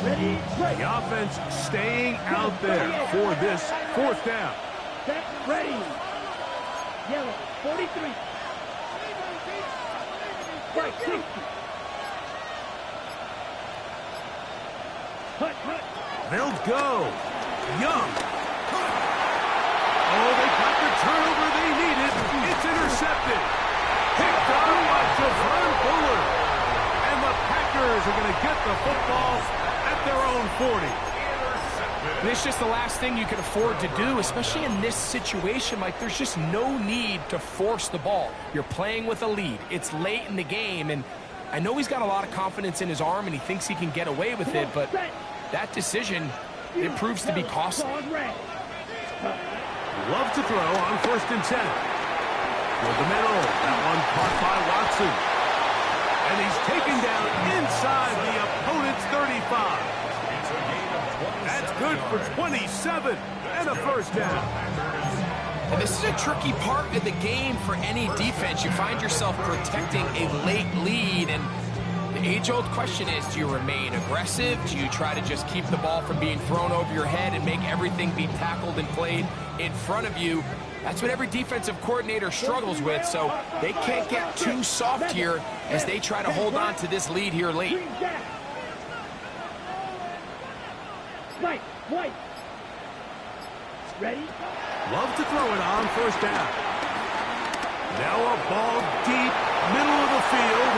Ready. Ready. The offense staying out there for this fourth down. Set. Ready. Yellow. 43. Right. 60. Cut. Cut. They'll go. Young. Oh, they got the turnover they needed. It's intercepted. Picked up by Javon Bullard. And the Packers are going to get the football at their own 40. And it's just the last thing you can afford to do, especially in this situation. Like, there's just no need to force the ball. You're playing with a lead. It's late in the game, and I know he's got a lot of confidence in his arm, and he thinks he can get away with it, but that decision, it proves to be costly. Love to throw on first and 10. With the middle, that one caught by Watson. And he's taken down inside the opponent's 35. That's good for 27 and a first down. And this is a tricky part of the game for any defense. You find yourself protecting a late lead, and the age-old question is, do you remain aggressive? Do you try to just keep the ball from being thrown over your head and make everything be tackled and played in front of you? That's what every defensive coordinator struggles with, so they can't get too soft here as they try to hold on to this lead here late. White. White. Ready? Love to throw it on first down. Now a ball deep, middle of the field.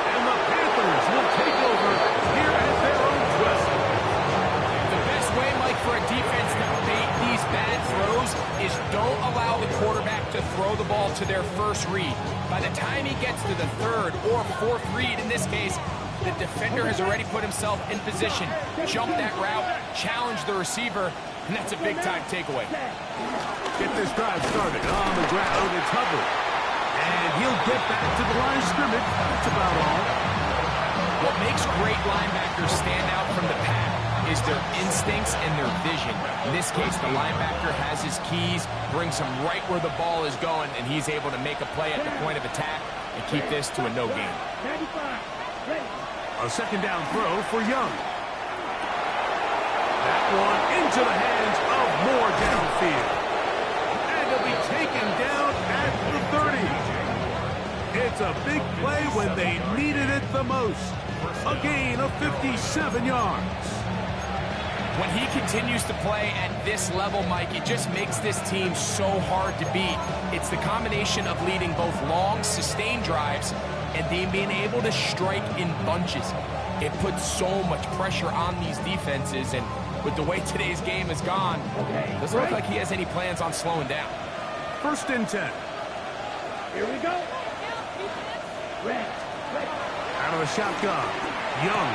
And the Panthers will take over here at their own 12. The best way, Mike, for a defense to bait these bad throws is don't allow the quarterback to throw the ball to their first read. By the time he gets to the third or fourth read, in this case, the defender has already put himself in position, jumped that route, challenged the receiver, and that's a big-time takeaway. Get this drive started on the ground. It's Hubbard. And he'll get back to the line of scrimmage. That's about all. What makes great linebackers stand out from the pack is their instincts and their vision. In this case, the linebacker has his keys, brings him right where the ball is going, and he's able to make a play at the point of attack and keep this to a no gain. 95. Ready. A second down throw for Young. That one into the hands of Moore downfield. And he'll be taken down at the 30. It's a big play when they needed it the most. A gain of 57 yards. When he continues to play at this level, Mike, it just makes this team so hard to beat. It's the combination of leading both long, sustained drives and then being able to strike in bunches. It puts so much pressure on these defenses, and with the way today's game has gone, it doesn't look like he has any plans on slowing down. 1st and 10. Here we go. Red. Out of the shotgun. Young.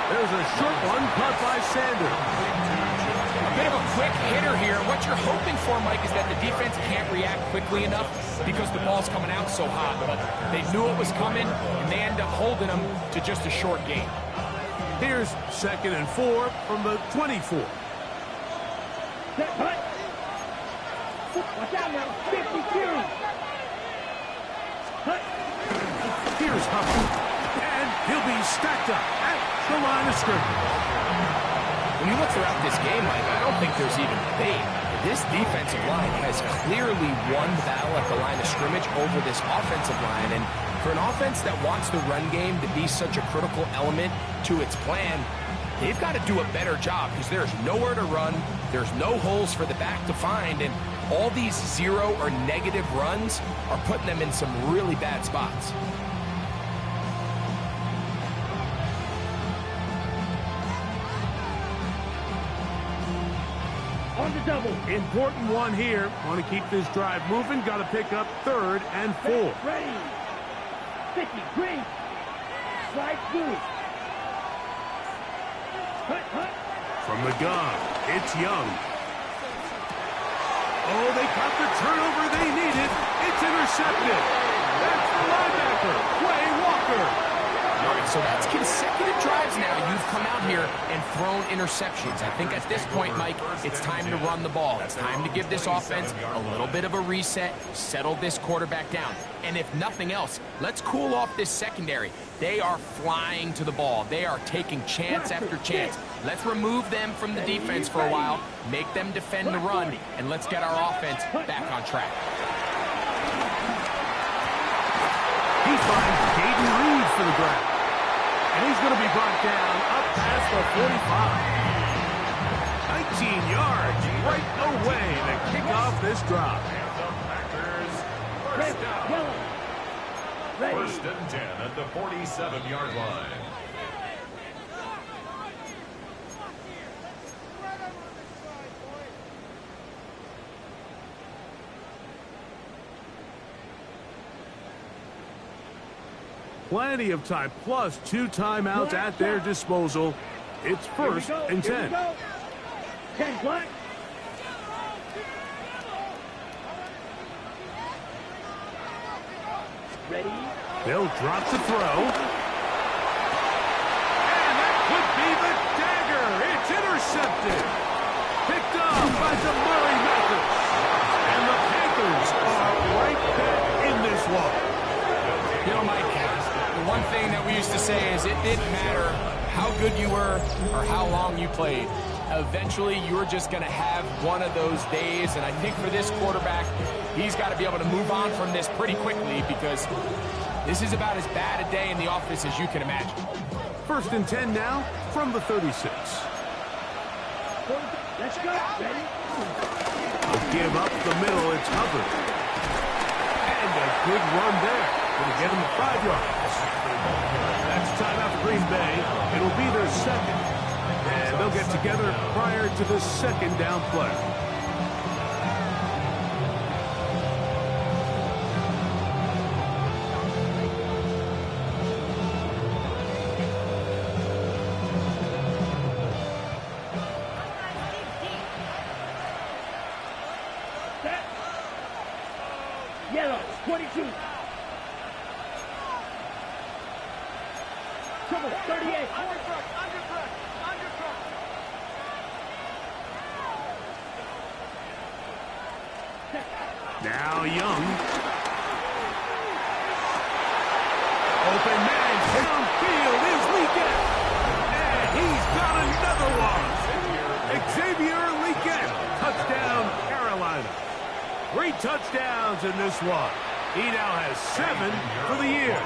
There's a short one caught by Sanders. A bit of a quick hitter here. What you're hoping for, Mike, is that the defense can't react quickly enough because the ball's coming out so hot. But they knew it was coming, and they end up holding them to just a short gain. Here's 2nd and 4 from the 24. Watch out now. 50 carry. Here's Hubbard. And he'll be stacked up at the line of scrimmage. When you look throughout this game, Mike, I don't think there's even debate. This defensive line has clearly won the battle at the line of scrimmage over this offensive line. And for an offense that wants the run game to be such a critical element to its plan, they've got to do a better job because there's nowhere to run. There's no holes for the back to find. And all these zero or negative runs are putting them in some really bad spots. On the double. Important one here. Want to keep this drive moving. Got to pick up 3rd and 4. Ready. 50. Green. Slide through. Hut. From the gun, it's Young. Oh, they caught the turnover they needed. It's intercepted. That's the linebacker, Quay Walker. All right, so that's consecutive drives now. You've come out here and thrown interceptions. I think at this point, Mike, it's time to run the ball. It's time to give this offense a little bit of a reset, settle this quarterback down. And if nothing else, let's cool off this secondary. They are flying to the ball. They are taking chance after chance. Let's remove them from the defense for a while, make them defend the run, and let's get our offense back on track. He finds Caden Reed for the grab. And he's going to be brought down up past the 45. 19 yards right away to kick off this drive. First down. Ready. 1st and 10 at the 47-yard line. Plenty of time, plus 2 timeouts at their disposal. It's 1st and 10. 10 black. Ready. They'll drop to throw. And that could be the dagger. It's intercepted. Picked up by Jamari Mathis. And the Panthers are right back in this one. You know, Mike, the one thing that we used to say is it didn't matter how good you were or how long you played. Eventually, you're just going to have one of those days, and I think for this quarterback, he's got to be able to move on from this pretty quickly because this is about as bad a day in the office as you can imagine. 1st and 10 now from the 36. Let's go. Ready. They'll give up the middle. It's Hubbard. And a good run there. Going to get him 5 yards. That's timeout for Green Bay. It'll be their 2nd. And they'll get together prior to the 2nd down play. Set. Yellow. 22. Trouble. 38. Now Young. Open man downfield is Leakett. And he's got another one. Xavier Leakett. Touchdown, Carolina. 3 touchdowns in this one. He now has 7 for the year.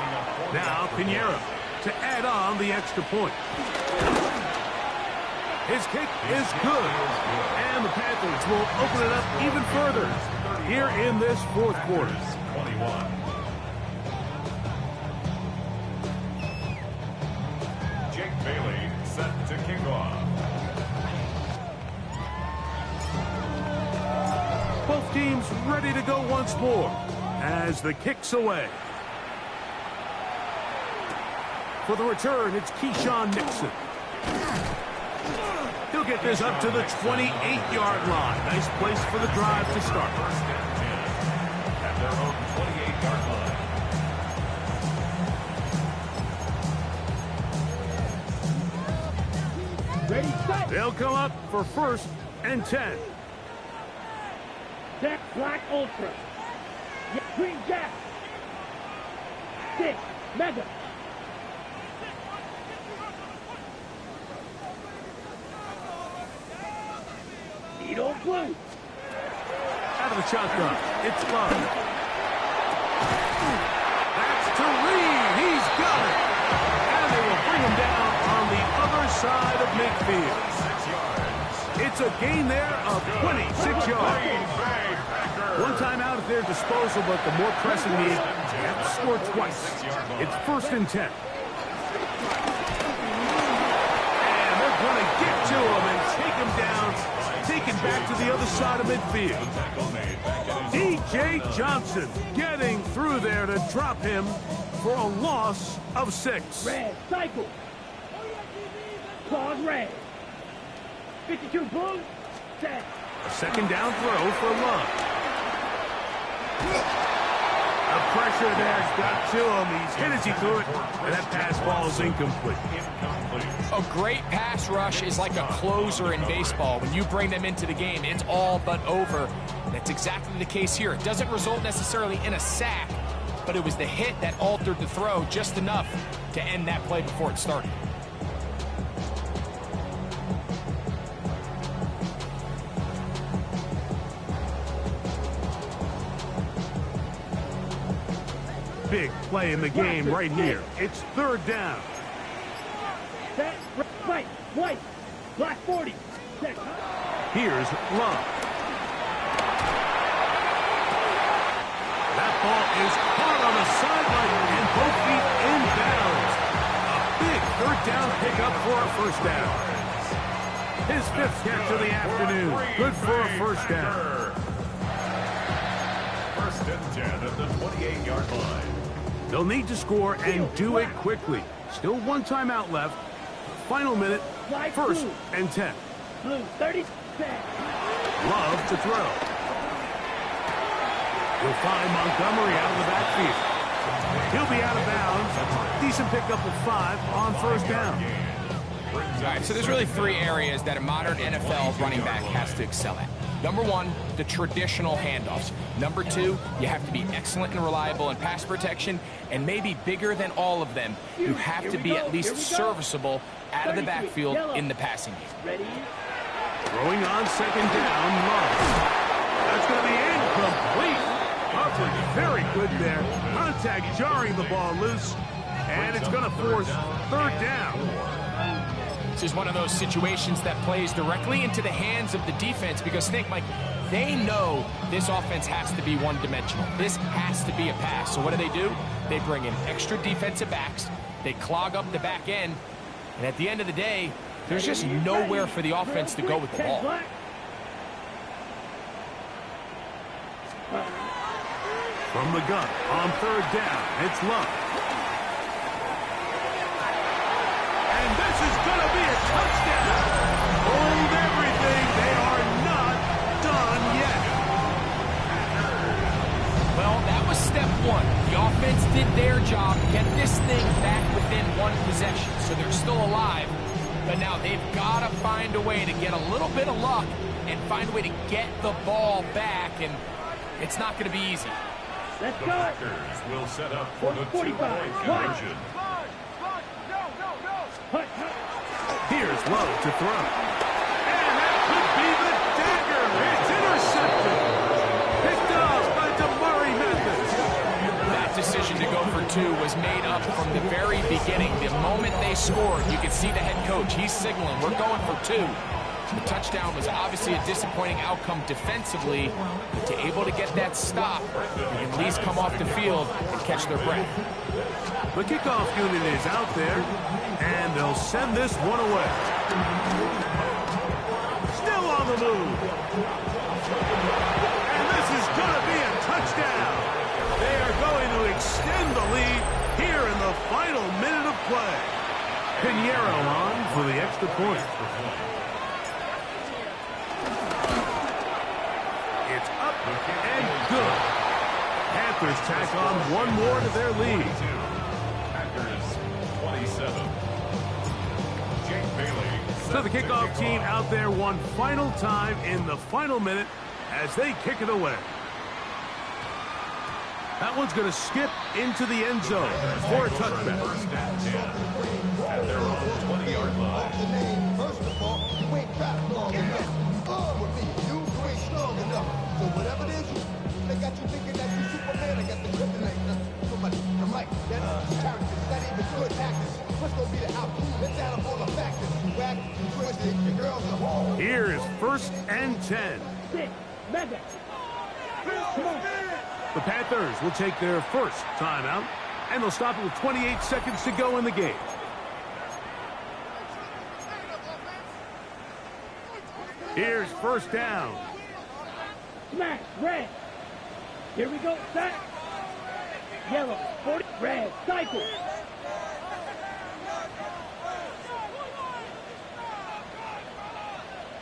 Now Pinheiro to add on the extra point. His kick is good. And the Panthers will open it up even further here in this fourth quarter. 21. Jake Bailey set to kick off. Both teams ready to go once more as the kick's away. For the return, it's Keyshawn Nixon. He'll get this up to the 28-yard line. Nice place for the drive to start. First and 10 at their own 28-yard line. Ready, set. They'll come up for 1st and 10. Jack Black Ultra. Green Jack. 6 Mega. Needle Blue. Out of the shotgun, it's Love. That's to Reed. He's got it. And they will bring him down on the other side of midfield. 6 yards. It's a gain there of 26 yards. One timeout at their disposal, but the more pressing need, they have to score twice. It's 1st and 10. And they're going to get to him and take him down, taken back to the other side of midfield. DJ Johnson getting through there to drop him for a loss of 6. Red cycle. Claws red. 52 blue. Set. A 2nd down throw for Love. The pressure there's got to him. He's hit as he threw it, and that pass ball is incomplete. A great pass rush is like a closer in baseball. When you bring them into the game, it's all but over. That's exactly the case here. It doesn't result necessarily in a sack, but it was the hit that altered the throw just enough to end that play before it started. Big play in the game right here. It's 3rd down. Set. Right. White. Black 40. Set. Here's Love. That ball is caught on the sideline and both feet inbounds. A big 3rd down pickup for a 1st down. His 5th catch of the afternoon. Good for a 1st down. 1st and 10 at the 28-yard line. They'll need to score and do it quickly. Still 1 timeout left. Final minute, 1st and 10. Blue 30. Set. Love to throw. He'll find Montgomery out of the backfield. He'll be out of bounds. Decent pickup of 5 on 1st down. All right, so there's really 3 areas that a modern NFL running back has to excel at. Number 1, the traditional handoffs. Number 2, you have to be excellent and reliable in pass protection, and maybe bigger than all of them, you have to be at least serviceable out of the backfield in the passing game. Ready. Throwing on 2nd down, Love. That's going to be incomplete. Coverage very good there. Contact jarring the ball loose, and it's going to force 3rd down. This is one of those situations that plays directly into the hands of the defense because think, Mike, they know this offense has to be one-dimensional. This has to be a pass. So what do? They bring in extra defensive backs. They clog up the back end. And at the end of the day, there's just nowhere for the offense to go with the ball. From the gun on 3rd down, it's Love. And this is going to be a touchdown. Hold everything. They are not done yet. Well, that was step 1. The offense did their job, get this thing back within 1 possession, so they're still alive. But now they've got to find a way to get a little bit of luck and find a way to get the ball back, and it's not going to be easy. Let's The go. Packers will set up for the 45. two-point conversion. Here's Love to throw. And that could be the dagger. It's intercepted. Picked off by Damari Mathis. for two was made up from the very beginning. The moment they scored, you could see the head coach. He's signaling, we're going for two. The touchdown was obviously a disappointing outcome defensively, but to able to get that stop, you can at least come off the field and catch their breath. The kickoff unit is out there, and they'll send this one away. Still on the move. And this is going to be a touchdown. They are going to extend the lead here in the final minute of play. Pinheiro on for the extra point. It's up and good. Panthers tack on one more to their lead. Packers 27. Jake Bailey. So the kickoff team out there one final time in the final minute as they kick it away. That one's going to skip into the end zone for a touchback. First and 10 at their own 20-yard line. First of all, you ain't got long enough. With me, you ain't strong enough. So whatever it is, they got you thinking that you Superman. I got the kryptonite. So much the mic. That's characters. Not even good actors. What's gonna be the outcome? Let's add up all the factors. You whack, you twisted, your girls are home. Here is first and 10. 6, mega. Come on. The Panthers will take their first timeout, and they'll stop it with 28 seconds to go in the game. Here's first down. Smash, red. Here we go, set. Yellow, 40, red, cycle.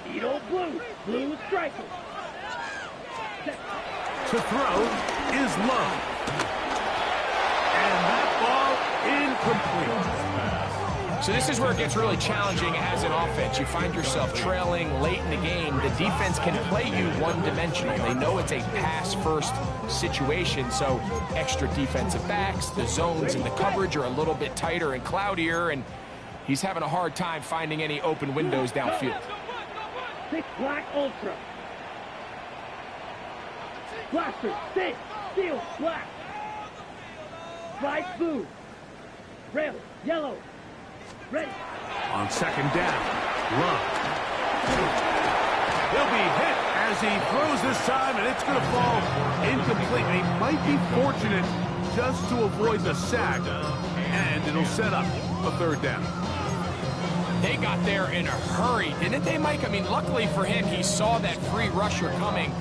Needle, blue, blue striker. To throw is Love. And that ball incomplete. So this is where it gets really challenging as an offense. You find yourself trailing late in the game. The defense can play you one-dimensional. They know it's a pass-first situation, so extra defensive backs, the zones and the coverage are a little bit tighter and cloudier, and he's having a hard time finding any open windows downfield. 6 black ultra. Blaster, 6, steel, black. Flight blue. Rail, yellow. Ready. On second down, Love. He'll be hit as he throws this time, and it's going to fall incomplete. He might be fortunate just to avoid the sack, and it'll set up a third down. They got there in a hurry, didn't they, Mike? I mean, luckily for him, he saw that free rusher coming,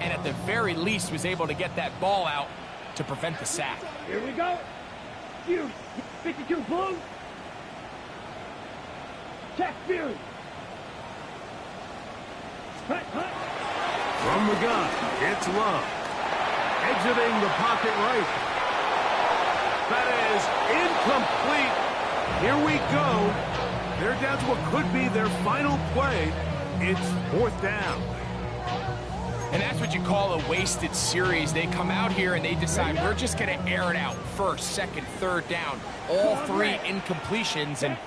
and at the very least was able to get that ball out to prevent the sack. Here we go. You 52 blue. Check Fury. Hut, hut. From the gun, it's Love. Exiting the pocket right. That is incomplete. Here we go. They're down to what could be their final play. It's fourth down. And that's what you call a wasted series. They come out here and they decide we're just going to air it out. First, second, third down. All three incompletions. And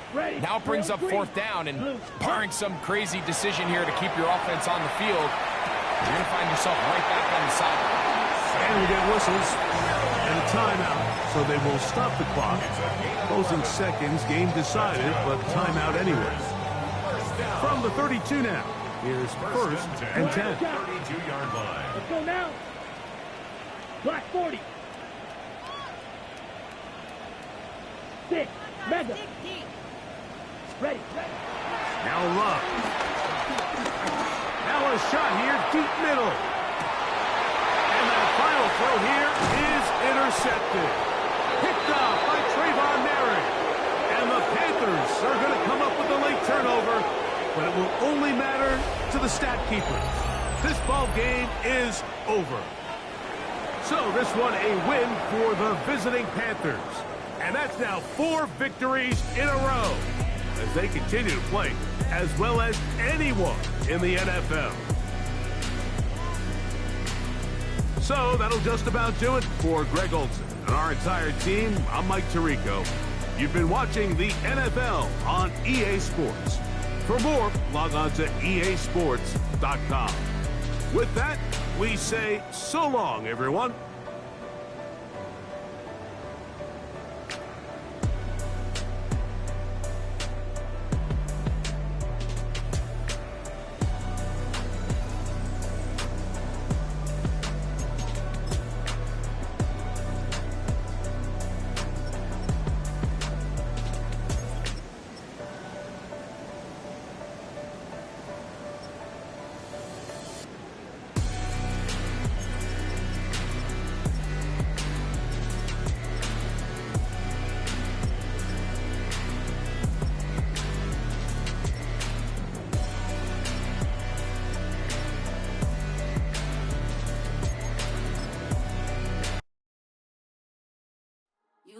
now it brings up fourth down. And barring some crazy decision here to keep your offense on the field, you're going to find yourself right back on the sideline. And we get whistles and a timeout. So they will stop the clock. Closing seconds, game decided, but timeout anyway. From the 32 now. Here's first and 10. 32-yard line. Let's go now. Black 40. 6, mega. Ready. Now Love. Now a shot here, deep middle. And that final throw here is intercepted. Picked off by Trayvon Merrick. And the Panthers are going to come up with a late turnover, but it will only matter to the stat keepers. This ball game is over. So this one a win for the visiting Panthers. And that's now 4 victories in a row as they continue to play as well as anyone in the NFL. So that'll just about do it for Greg Olson and our entire team. I'm Mike Tirico. You've been watching the NFL on EA Sports. For more, log on to easports.com. With that, we say so long, everyone.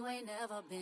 you ain't never been.